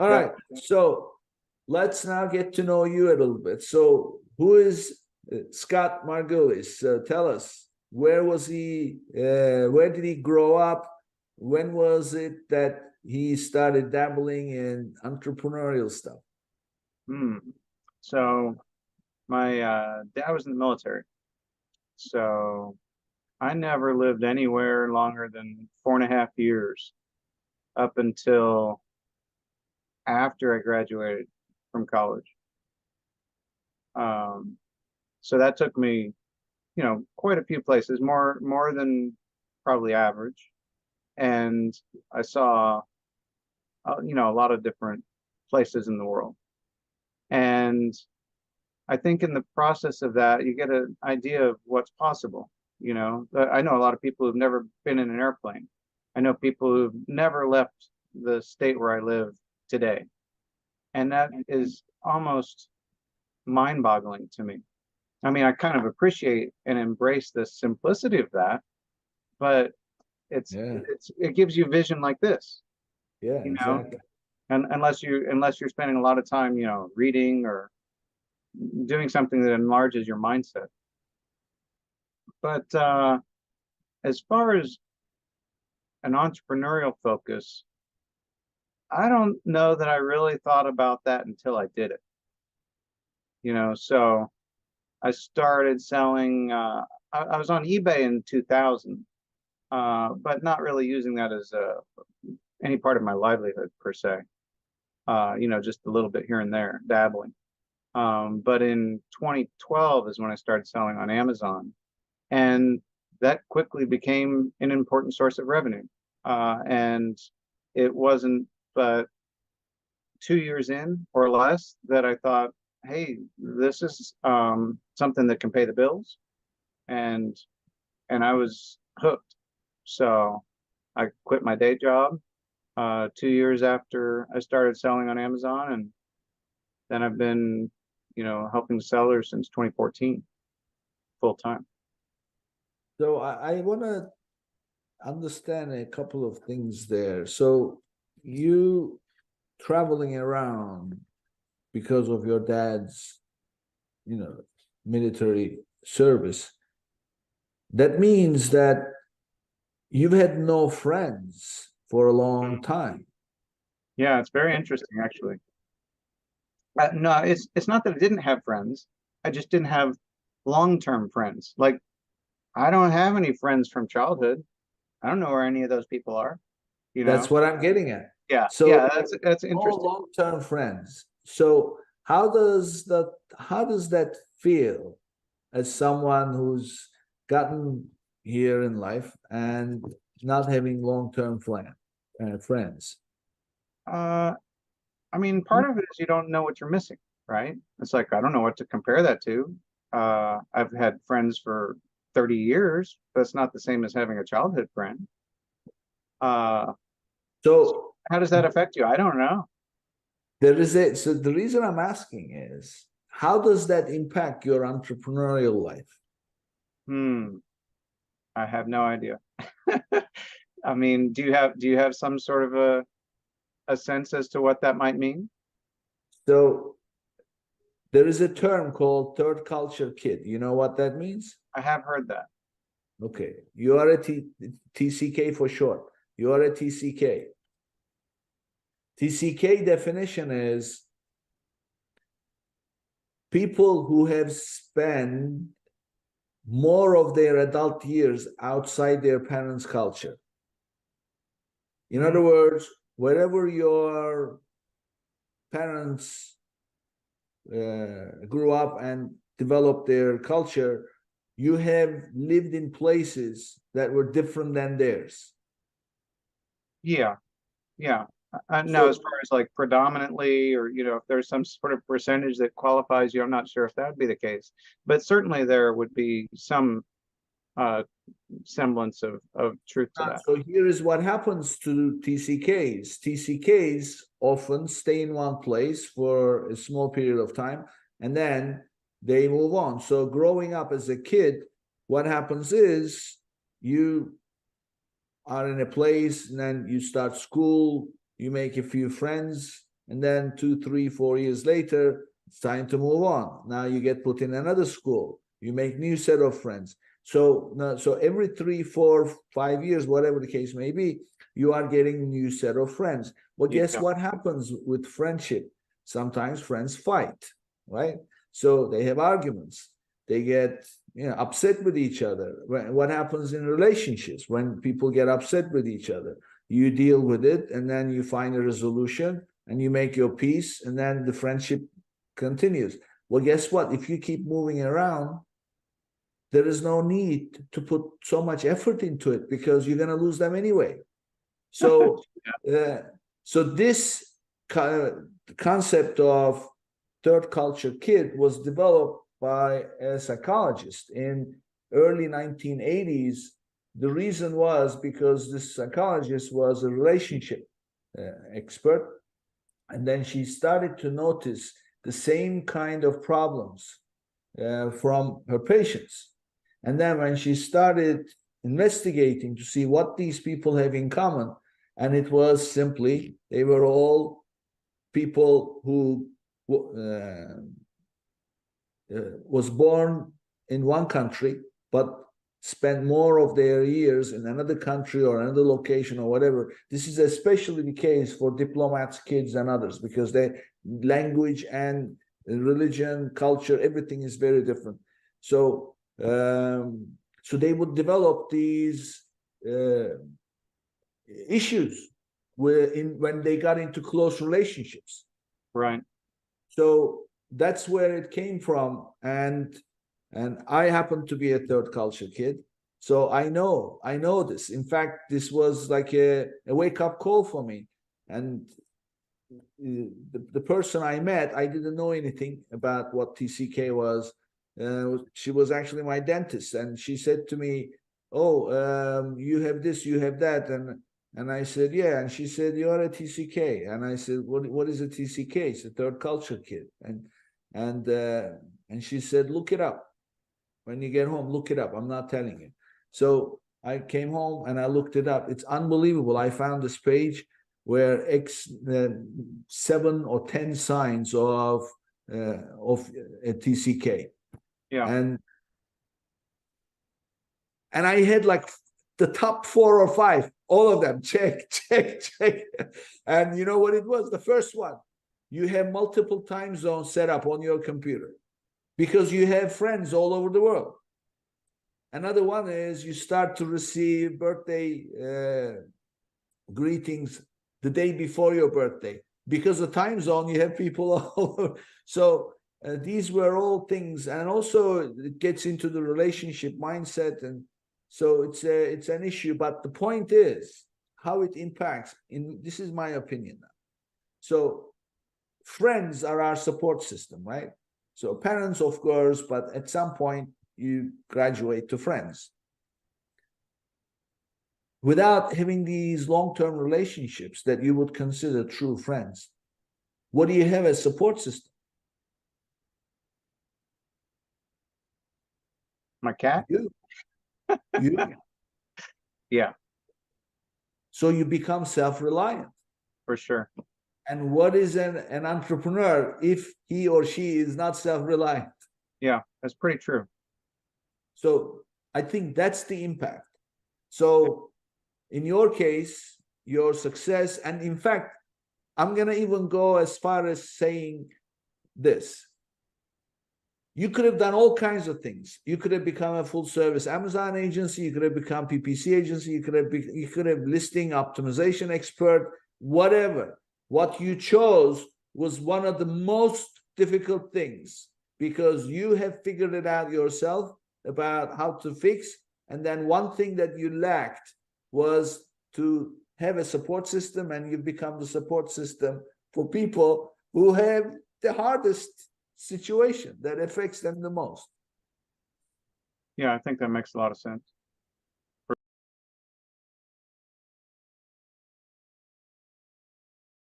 All right. So let's now get to know you a little bit. So who is Scott Margulis? Tell us, where was he? Where did he grow up? When was it that he started dabbling in entrepreneurial stuff? So my dad was in the military, so I never lived anywhere longer than 4.5 years up until after I graduated from college. Um, so that took me, quite a few places, more than probably average, and I saw, a lot of different places in the world. And I think in the process of that, you get an idea of what's possible. I know a lot of people who've never been in an airplane. I know people who've never left the state where I live today. And that is almost mind-boggling to me. I mean, I kind of appreciate and embrace the simplicity of that, but Yeah, it gives you vision like this, yeah, you know, exactly. and unless you're spending a lot of time, reading or doing something that enlarges your mindset. But as far as an entrepreneurial focus, I don't know that I really thought about that until I did it. So I started selling. I was on eBay in 2000, but not really using that as any part of my livelihood per se. Just a little bit here and there, dabbling. But in 2012 is when I started selling on Amazon, and that quickly became an important source of revenue. And it wasn't but 2 years in or less that I thought, hey, this is something that can pay the bills, and I was hooked. So I quit my day job 2 years after I started selling on Amazon, and then I've been, helping sellers since 2014, full time. So I want to understand a couple of things there. So you traveling around because of your dad's, military service. That means that you've had no friends for a long time. Yeah, it's very interesting, actually. No, it's not that I didn't have friends. I just didn't have long-term friends. Like, I don't have any friends from childhood. I don't know where any of those people are, you That's know? what I'm getting at. Yeah, So yeah, that's no interesting. long-term friends. So how does that feel as someone who's gotten here in life and not having long-term friends? Uh, I mean, part of it is you don't know what you're missing, right? It's like, I don't know what to compare that to. I've had friends for 30 years. That's not the same as having a childhood friend. Uh, So how does that affect you? I don't know. so the reason I'm asking is, how does that impact your entrepreneurial life? Hmm, I have no idea. I mean, do you have some sort of a sense as to what that might mean? So there is a term called third culture kid. You know what that means? I have heard that. Okay. You are a TCK for short. You are a TCK. TCK definition is people who have spent more of their adult years outside their parents' culture. In other words, wherever your parents grew up and developed their culture, you have lived in places that were different than theirs. Yeah, yeah. Now, as So, far as like predominantly, or if there's some sort of percentage that qualifies you, I'm not sure if that would be the case. But certainly there would be some uh, semblance of truth to that. so here is what happens to TCKs. TCKs often stay in one place for a small period of time and then they move on. So growing up as a kid, what happens is you are in a place and then you start school, you make a few friends, and then 2, 3, 4 years later, it's time to move on. Now you get put in another school, you make new set of friends. So every 3, 4, 5 years, whatever the case may be, you are getting a new set of friends. Well, guess what happens with friendship? Sometimes friends fight, right? So they have arguments. They get upset with each other. What happens in relationships when people get upset with each other? You deal with it, and then you find a resolution, and you make your peace, and then the friendship continues. Well, guess what? If you keep moving around, there is no need to put so much effort into it because you're going to lose them anyway. So, so this concept of third culture kid was developed by a psychologist in early 1980s. The reason was because this psychologist was a relationship expert, and then she started to notice the same kind of problems from her patients. And then when she started investigating to see what these people have in common, and it was simply they were all people who was born in one country but spent more of their years in another country or another location or whatever. This is especially the case for diplomats' kids and others, because their language and religion, culture, everything is very different. So so they would develop these issues when they got into close relationships. Right. So that's where it came from, and I happen to be a third culture kid, so I know this. In fact, this was like a wake-up call for me. And the person I met, I didn't know anything about what TCK was. She was actually my dentist, and she said to me, "Oh, you have this, you have that," and I said, "Yeah." And she said, "You're a TCK." And I said, "What is a TCK?" It's a third culture kid. And she said, "Look it up. When you get home, look it up. I'm not telling you." So I came home and I looked it up. It's unbelievable. I found this page where 7 or 10 signs of a TCK. Yeah. And I had like the top 4 or 5, all of them, check. And you know what it was? The first one, you have multiple time zones set up on your computer because you have friends all over the world. Another one is you start to receive birthday greetings the day before your birthday. Because of time zone, you have people all over. So these were all things, and also it gets into the relationship mindset, and so it's an issue. But the point is how it impacts. This is my opinion now. So friends are our support system, right? So parents, of course, but at some point you graduate to friends. Without having these long-term relationships that you would consider true friends, what do you have as support system? My cat? You. Yeah, So you become self-reliant. for sure. And what is an entrepreneur if he or she is not self-reliant? Yeah, that's pretty true. So I think that's the impact. So in your case, your success, and in fact, I'm going to even go as far as saying this. You could have done all kinds of things. You could have become a full-service Amazon agency. You could have become PPC agency. You could have listing optimization expert, whatever. What you chose was one of the most difficult things because you have figured it out yourself about how to fix. And then one thing that you lacked was to have a support system, and you've become the support system for people who have the hardest situation that affects them the most. Yeah, I think that makes a lot of sense.